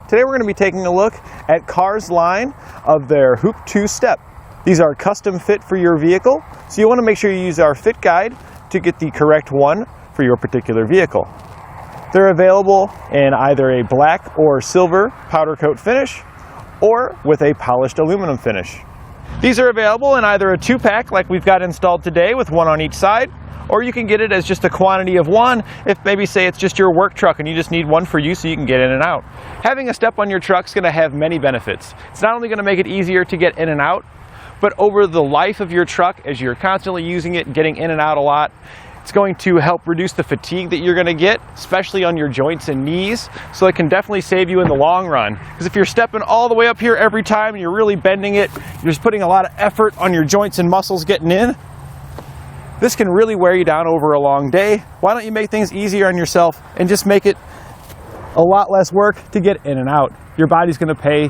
Today we're going to be taking a look at Carr's line of their Hoop 2 step. These are custom fit for your vehicle, so you want to make sure you use our fit guide to get the correct one for your particular vehicle. They're available in either a black or silver powder coat finish or with a polished aluminum finish. These are available in either a 2-pack like we've got installed today with one on each side, or you can get it as just a quantity of one if maybe say it's just your work truck and you just need one for you so you can get in and out. Having a step on your truck is going to have many benefits. It's not only going to make it easier to get in and out, but over the life of your truck, as you're constantly using it and getting in and out a lot, it's going to help reduce the fatigue that you're going to get, especially on your joints and knees, so it can definitely save you in the long run. Because if you're stepping all the way up here every time and you're really bending it, you're just putting a lot of effort on your joints and muscles getting in, this can really wear you down over a long day. Why don't you make things easier on yourself and just make it a lot less work to get in and out? Your body's going to pay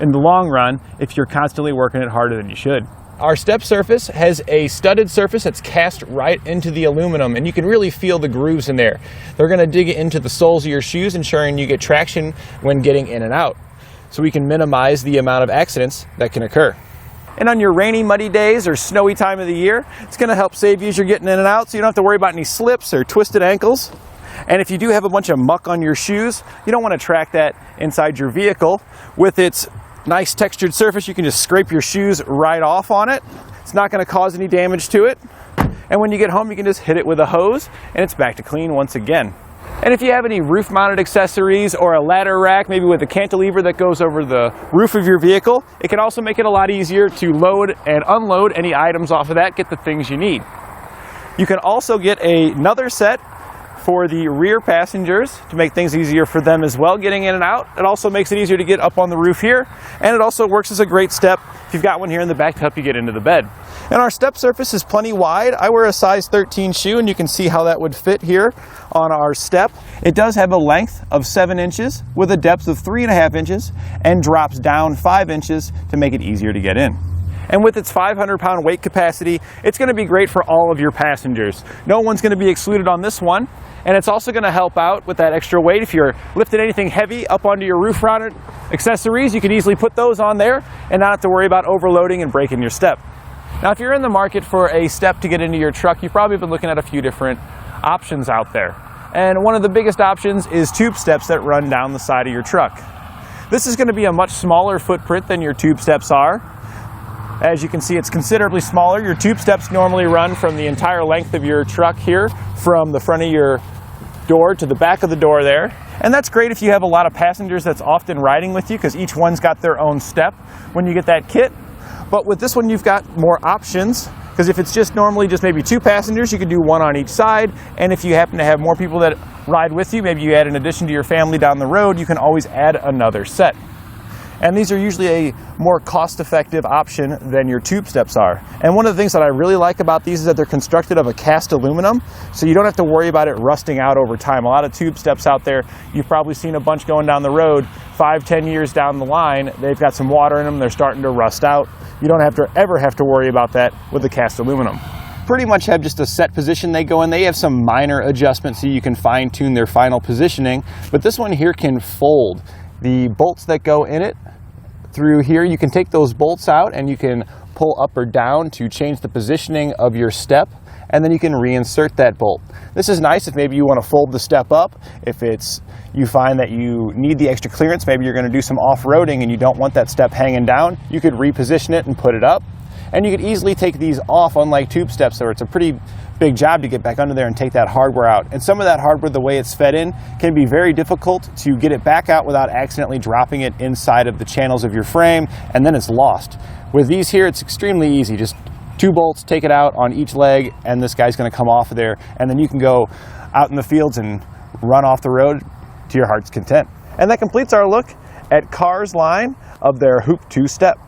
in the long run if you're constantly working it harder than you should. Our step surface has a studded surface that's cast right into the aluminum, and you can really feel the grooves in there. They're going to dig into the soles of your shoes, ensuring you get traction when getting in and out, so we can minimize the amount of accidents that can occur. And on your rainy, muddy days or snowy time of the year, it's going to help save you as you're getting in and out, so you don't have to worry about any slips or twisted ankles. And if you do have a bunch of muck on your shoes, you don't want to track that inside your vehicle. With its nice textured surface, you can just scrape your shoes right off on it. It's not going to cause any damage to it. And when you get home, you can just hit it with a hose, and it's back to clean once again. And if you have any roof-mounted accessories or a ladder rack, maybe with a cantilever that goes over the roof of your vehicle, it can also make it a lot easier to load and unload any items off of that, get the things you need. You can also get another set for the rear passengers to make things easier for them as well, getting in and out. It also makes it easier to get up on the roof here, and it also works as a great step if you've got one here in the back to help you get into the bed. And our step surface is plenty wide. I wear a size 13 shoe, and you can see how that would fit here on our step. It does have a length of 7 inches with a depth of 3.5 inches and drops down 5 inches to make it easier to get in. And with its 500-pound weight capacity, it's going to be great for all of your passengers. No one's going to be excluded on this one. And it's also going to help out with that extra weight. If you're lifting anything heavy up onto your roof-mounted accessories, you can easily put those on there and not have to worry about overloading and breaking your step. Now, if you're in the market for a step to get into your truck, you've probably been looking at a few different options out there. And one of the biggest options is tube steps that run down the side of your truck. This is going to be a much smaller footprint than your tube steps are. As you can see, it's considerably smaller. Your tube steps normally run from the entire length of your truck here, from the front of your door to the back of the door there. And that's great if you have a lot of passengers that's often riding with you, because each one's got their own step when you get that kit. But with this one, you've got more options, because if it's just normally just maybe 2 passengers, you can do one on each side. And if you happen to have more people that ride with you, maybe you add an addition to your family down the road, you can always add another set. And these are usually a more cost-effective option than your tube steps are. And one of the things that I really like about these is that they're constructed of a cast aluminum, so you don't have to worry about it rusting out over time. A lot of tube steps out there, you've probably seen a bunch going down the road, 5-10 years down the line, they've got some water in them, they're starting to rust out. You don't ever have to worry about that with the cast aluminum. Pretty much have just a set position they go in. They have some minor adjustments so you can fine-tune their final positioning, but this one here can fold. The bolts that go in it through here, you can take those bolts out and you can pull up or down to change the positioning of your step, and then you can reinsert that bolt. This is nice if maybe you want to fold the step up. If you find that you need the extra clearance, maybe you're going to do some off-roading and you don't want that step hanging down, you could reposition it and put it up. And you could easily take these off, unlike tube steps, where it's a pretty big job to get back under there and take that hardware out. And some of that hardware, the way it's fed in, can be very difficult to get it back out without accidentally dropping it inside of the channels of your frame, and then it's lost. With these here, it's extremely easy. Just 2 bolts, take it out on each leg, and this guy's going to come off of there, and then you can go out in the fields and run off the road to your heart's content. And that completes our look at Carr's line of their Hoop 2 step.